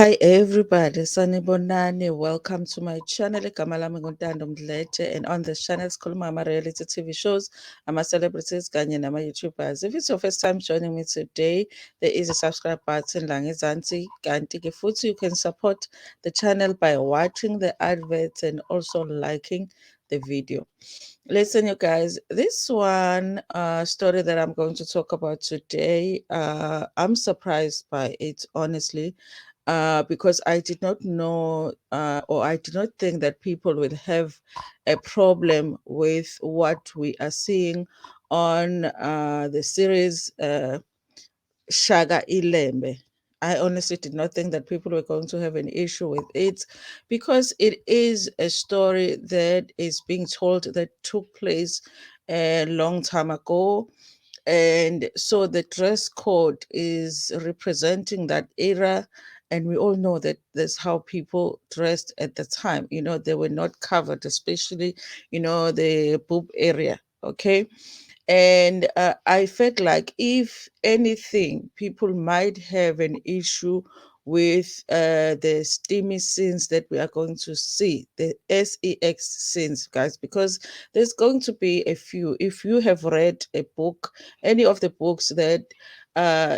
Hi everybody, Sanibonani. Welcome to my channel. Igama lami nguNtando Mdletshe, and on this channel sikhuluma ama-reality TV shows, ama-celebrities kanye nama-YouTubers. If it's your first time joining me today, there is a subscribe button la ngezansi. Kanti-ke futhi you can support the channel by watching the adverts and also liking the video. Listen, you guys, this one story that I'm going to talk about today, I'm surprised by it, honestly, because I did not know or I did not think that people would have a problem with what we are seeing on the series Shaga Ilembe. I honestly did not think that people were going to have an issue with it because it is a story that is being told that took place a long time ago. And so the dress code is representing that era. And we all know that that's how people dressed at the time. You know, they were not covered, especially, the boob area. Okay. And I felt like, if anything, people might have an issue with the steamy scenes that we are going to see, the sex scenes, guys, because there's going to be a few. If you have read a book, any of the books that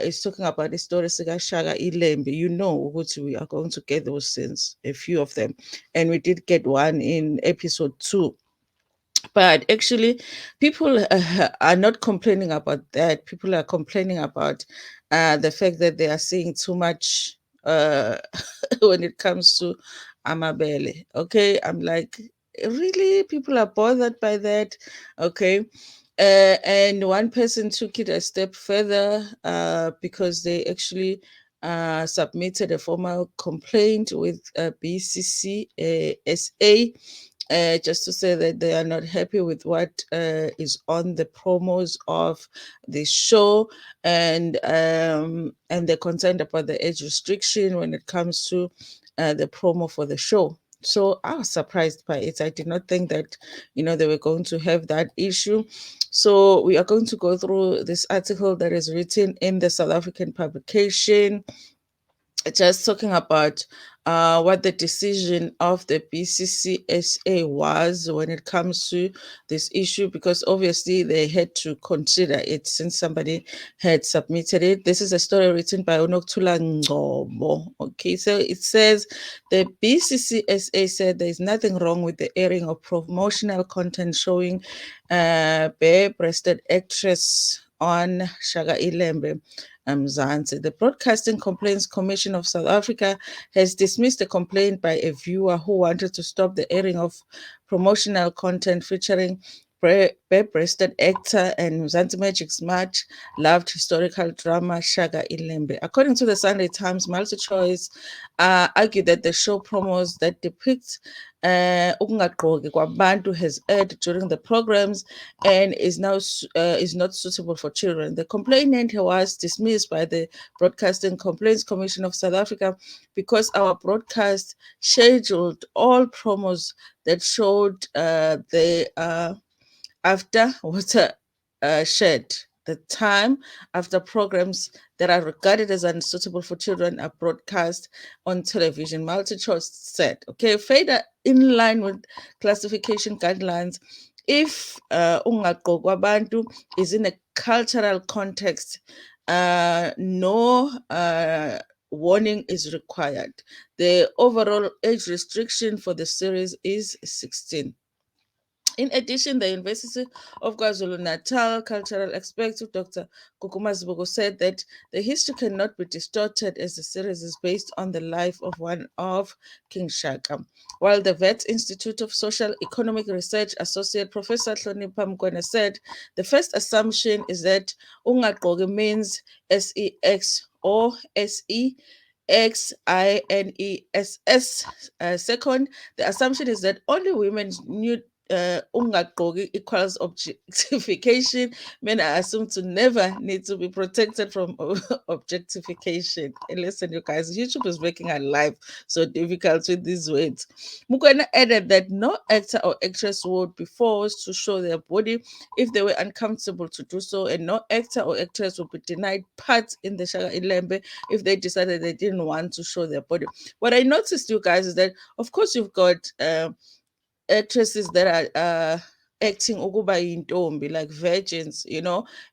is talking about the story Sika Shaga Ilembe, you know what we are going to get those scenes, a few of them. And we did get one in episode 2, but actually people are not complaining about that. People are complaining about the fact that they are seeing too much uh, when it comes to amabele. Okay, I'm like, really, people are bothered by that? Okay. And one person took it a step further because they actually submitted a formal complaint with BCC SA, just to say that they are not happy with what is on the promos of the show, and they're concerned about the age restriction when it comes to the promo for the show. So I was surprised by it. I did not think that they were going to have that issue. So we are going to go through this article that is written in the South African publication, just talking about what the decision of the BCCSA was when it comes to this issue, because obviously they had to consider it since somebody had submitted it. This is a story written by Unoktula Ngcobo. Okay, so it says the BCCSA said there is nothing wrong with the airing of promotional content showing bare-breasted actress on Shaga Ilembe Mzansi. The Broadcasting Complaints Commission of South Africa has dismissed a complaint by a viewer who wanted to stop the airing of promotional content featuring bare-breasted actor and Mzansi Magic's much loved historical drama Shaga Ilembe. According to the Sunday Times, MultiChoice argued that the show promos that depict ukungagqoki kwabantu has aired during the programs and is now is not suitable for children. The complainant was dismissed by the Broadcasting Complaints Commission of South Africa because our broadcast scheduled all promos that showed the after water shed. The time after programs that are regarded as unsuitable for children are broadcast on television. MultiChoice said, okay, further in line with classification guidelines, if ungagqoki kwabantu is in a cultural context, no warning is required. The overall age restriction for the series is 16. In addition, the University of KwaZulu-Natal cultural expert Dr. Kukuma Zibuko said that the history cannot be distorted as the series is based on the life of one of King Shaka. While the Wits Institute of Social Economic Research Associate Professor Hlonipha Mkwena said the first assumption is that ungagqoki means SEX or SEXINESS. Second, the assumption is that only women's nude ungagqoki equals objectification. Men are assumed to never need to be protected from objectification. And listen, you guys, YouTube is making our life so difficult with these words. Mukwena added that no actor or actress would be forced to show their body if they were uncomfortable to do so, and no actor or actress would be denied parts in the Shaka Ilembe if they decided they didn't want to show their body. What I noticed, you guys, is that of course you've got actresses that are acting ukuba yintombi, like virgins,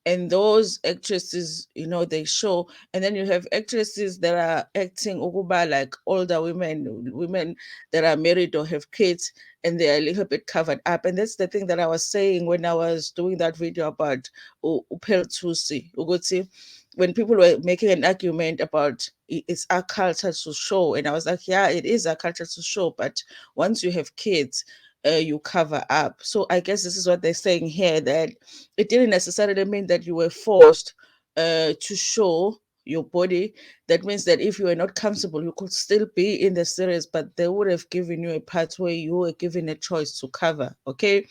and those actresses, they show. And then you have actresses that are acting ukuba like older women that are married or have kids, and they are a little bit covered up. And that's the thing that I was saying when I was doing that video about upeltusi ukuthi, when people were making an argument about it's our culture to show, and I was like, yeah, it is our culture to show, but once you have kids, you cover up. So I guess this is what they're saying here, that it didn't necessarily mean that you were forced to show your body. That means that if you were not comfortable, you could still be in the series, but they would have given you a part where you were given a choice to cover. Okay.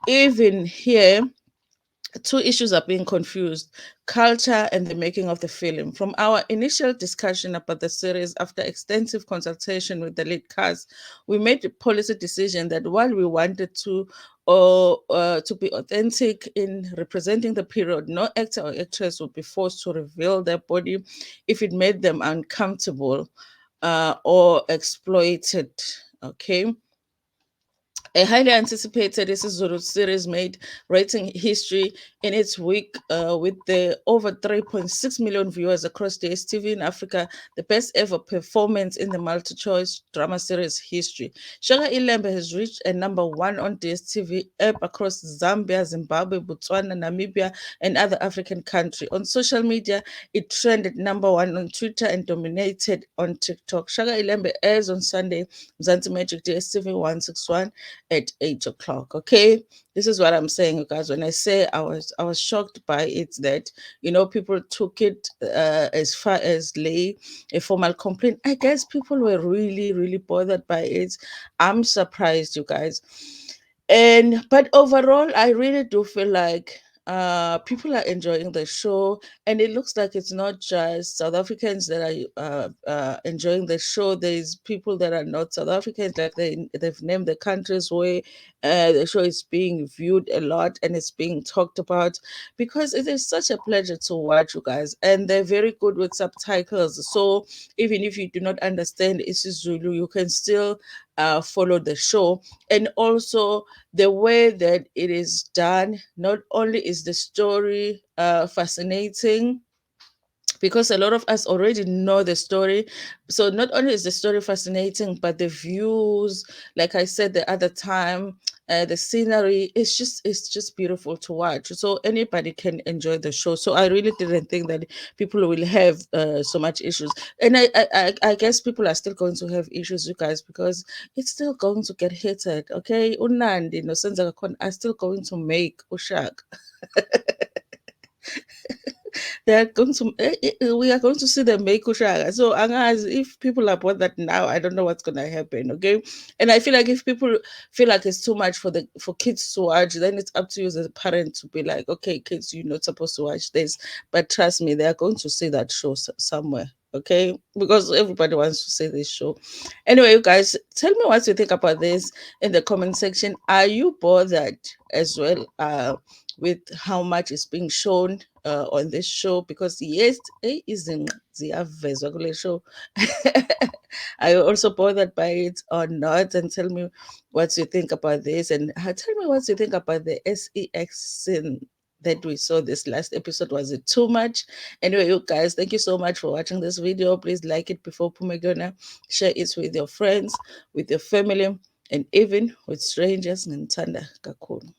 Even here, two issues are being confused: culture and the making of the film. From our initial discussion about the series, after extensive consultation with the lead cast, we made a policy decision that while we wanted to be authentic in representing the period, no actor or actress would be forced to reveal their body if it made them uncomfortable or exploited. Okay. A highly anticipated This Is Zulu series made rating history in its week with the over 3.6 million viewers across DSTV in Africa, the best ever performance in the multi-choice drama series history. Shaka Ilembe has reached a #1 on DSTV app across Zambia, Zimbabwe, Botswana, Namibia, and other African countries. On social media, it trended #1 on Twitter and dominated on TikTok. Shaka Ilembe airs on Sunday, Mzansi Magic DSTV 161 at 8 o'clock. Okay, this is what I'm saying, you guys. When I say I was shocked by it, that people took it as far as lay a formal complaint. I guess people were really, really bothered by it. I'm surprised, you guys. But overall, I really do feel like people are enjoying the show, and it looks like it's not just South Africans that are enjoying the show. There's people that are not South Africans, like they've named the countries where the show is being viewed a lot and it's being talked about, because it is such a pleasure to watch, you guys, and they're very good with subtitles. So even if you do not understand isiZulu, you can still follow the show. And also, the way that it is done, not only is the story fascinating, because a lot of us already know the story. So not only is the story fascinating, but the views, like I said the other time, the scenery, it's just beautiful to watch. So anybody can enjoy the show. So I really didn't think that people will have so much issues. And I guess people are still going to have issues, you guys, because it's still going to get hated. Okay, Unandi no Senza are still going to make Ushak. They are going to we are going to see them make Ushaka. So as if people are bought that now, I don't know what's gonna happen. Okay. And I feel like if people feel like it's too much for kids to watch, then it's up to you as a parent to be like, okay, kids, you're not supposed to watch this. But trust me, they are going to see that show somewhere. Okay, because everybody wants to see this show. Anyway, you guys, tell me what you think about this in the comment section. Are you bothered as well with how much is being shown on this show? Because yes, isn't the show. Are you also bothered by it or not? And tell me what you think about this, and tell me what you think about the sex scene that we saw this last episode. Was it too much? Anyway, you guys, thank you so much for watching this video. Please like it before Pumegona, share it with your friends, with your family, and even with strangers. Ntanda kakhulu.